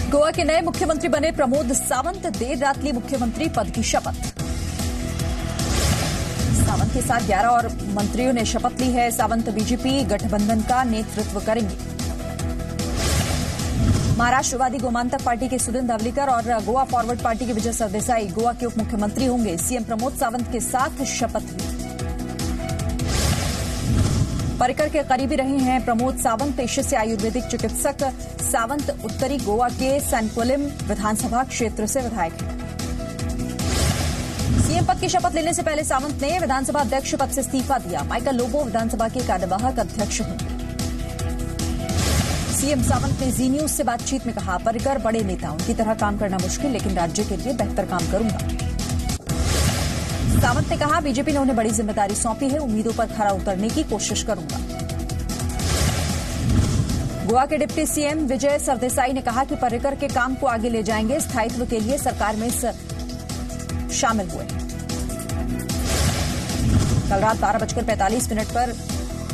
गोवा के नए मुख्यमंत्री बने प्रमोद सावंत देर रात ली मुख्यमंत्री पद की शपथ। सावंत के साथ 11 और मंत्रियों ने शपथ ली है। सावंत बीजेपी गठबंधन का नेतृत्व करेंगे। महाराष्ट्रवादी गोमांतक पार्टी के सुदिन धावलीकर और गोवा फॉरवर्ड पार्टी के विजय सरदेसाई गोवा के उप मुख्यमंत्री होंगे। सीएम प्रमोद सावंत के साथ शपथ ली। पर्रिकर के करीबी रहे हैं प्रमोद सावंत, पेशे से आयुर्वेदिक चिकित्सक। सावंत उत्तरी गोवा के सैनक्वलिम विधानसभा क्षेत्र से विधायक हैं। सीएम पद की शपथ लेने से पहले सावंत ने विधानसभा अध्यक्ष पद से इस्तीफा दिया। माइकल लोबो विधानसभा के कार्यवाहक अध्यक्ष होंगे। सीएम सावंत ने जी न्यूज से बातचीत में कहा, पर्रिकर बड़े नेता, उनकी तरह काम करना मुश्किल, लेकिन राज्य के लिए बेहतर काम करूंगा। सावंत ने कहा, बीजेपी ने उन्हें बड़ी जिम्मेदारी सौंपी है, उम्मीदों पर खरा उतरने की कोशिश करूंगा। गोवा के डिप्टी सीएम विजय सरदेसाई ने कहा कि पर्रिकर के काम को आगे ले जाएंगे, स्थायित्व के लिए सरकार में शामिल हुए। कल रात 12:45 पर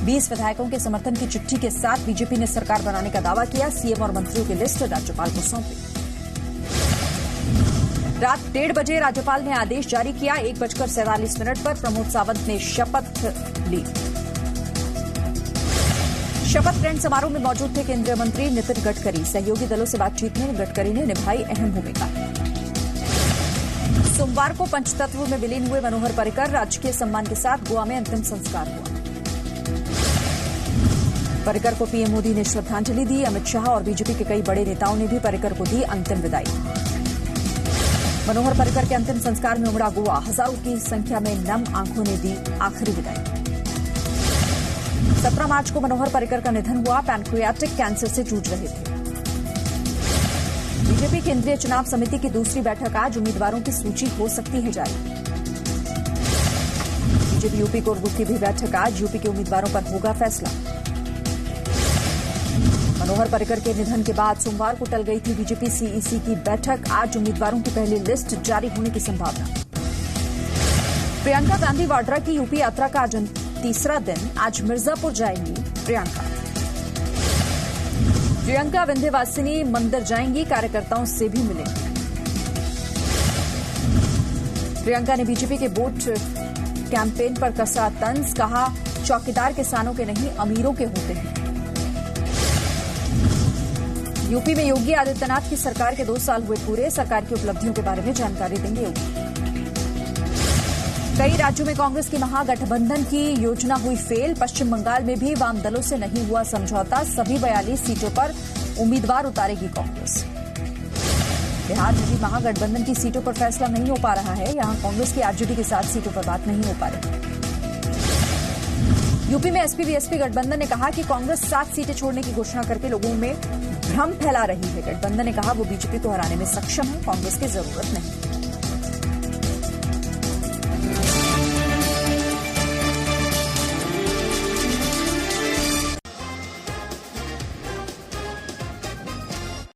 20 विधायकों के समर्थन की चिट्ठी के साथ बीजेपी ने सरकार बनाने का दावा किया। सीएम और मंत्रियों की लिस्ट राज्यपाल को सौंपी। रात 1:30 बजे राज्यपाल ने आदेश जारी किया। 1:47 पर प्रमोद सावंत ने शपथ ली। शपथ ग्रहण समारोह में मौजूद थे केंद्रीय मंत्री नितिन गडकरी। सहयोगी दलों से बातचीत में गडकरी ने निभाई अहम भूमिका। सोमवार को पंचतत्व में विलीन हुए मनोहर पर्रिकर। राजकीय सम्मान के साथ गोवा में अंतिम संस्कार हुआ। पर्रिकर को पीएम मोदी ने श्रद्धांजलि दी। अमित शाह और बीजेपी के कई बड़े नेताओं ने भी पर्रिकर को दी अंतिम विदाई। मनोहर पर्रिकर के अंतिम संस्कार में उमड़ा गोवा। हजारों की संख्या में नम आंखों ने दी आखिरी विदाई। 17 मार्च को मनोहर पर्रिकर का निधन हुआ। पैनक्रियाटिक कैंसर से जूझ रहे थे। बीजेपी केंद्रीय चुनाव समिति की दूसरी बैठक आज। उम्मीदवारों की सूची हो सकती है जारी। बीजेपी यूपी कोर ग्रुप की भी बैठक आज। यूपी के उम्मीदवारों पर होगा फैसला। मनोहर पर्रिकर के निधन के बाद सोमवार को टल गई थी बीजेपी सीईसी की बैठक। आज उम्मीदवारों की पहली लिस्ट जारी होने की संभावना। प्रियंका गांधी वाड्रा की यूपी यात्रा का आज तीसरा दिन। आज मिर्जापुर जाएंगी प्रियंका विंध्यवासिनी मंदिर जाएंगी, कार्यकर्ताओं से भी मिलेंगी। प्रियंका ने बीजेपी के वोट कैंपेन पर कसा तंज। कहा, चौकीदार किसानों के नहीं अमीरों के होते हैं। यूपी में योगी आदित्यनाथ की सरकार के 2 साल हुए पूरे। सरकार की उपलब्धियों के बारे में जानकारी देंगे योगी। कई राज्यों में कांग्रेस की महागठबंधन की योजना हुई फेल। पश्चिम बंगाल में भी वाम दलों से नहीं हुआ समझौता। सभी 42 सीटों पर उम्मीदवार उतारेगी कांग्रेस। बिहार में भी महागठबंधन की सीटों पर फैसला नहीं हो पा रहा है। यहां कांग्रेस की आरजेडी के साथ सीटों पर बात नहीं हो पा रही। यूपी में एसपी बीएसपी गठबंधन ने कहा कि कांग्रेस 7 सीटें छोड़ने की घोषणा करके लोगों में भ्रम फैला रही है। गठबंधन ने कहा वो बीजेपी को हराने में सक्षम है, कांग्रेस की जरूरत नहीं।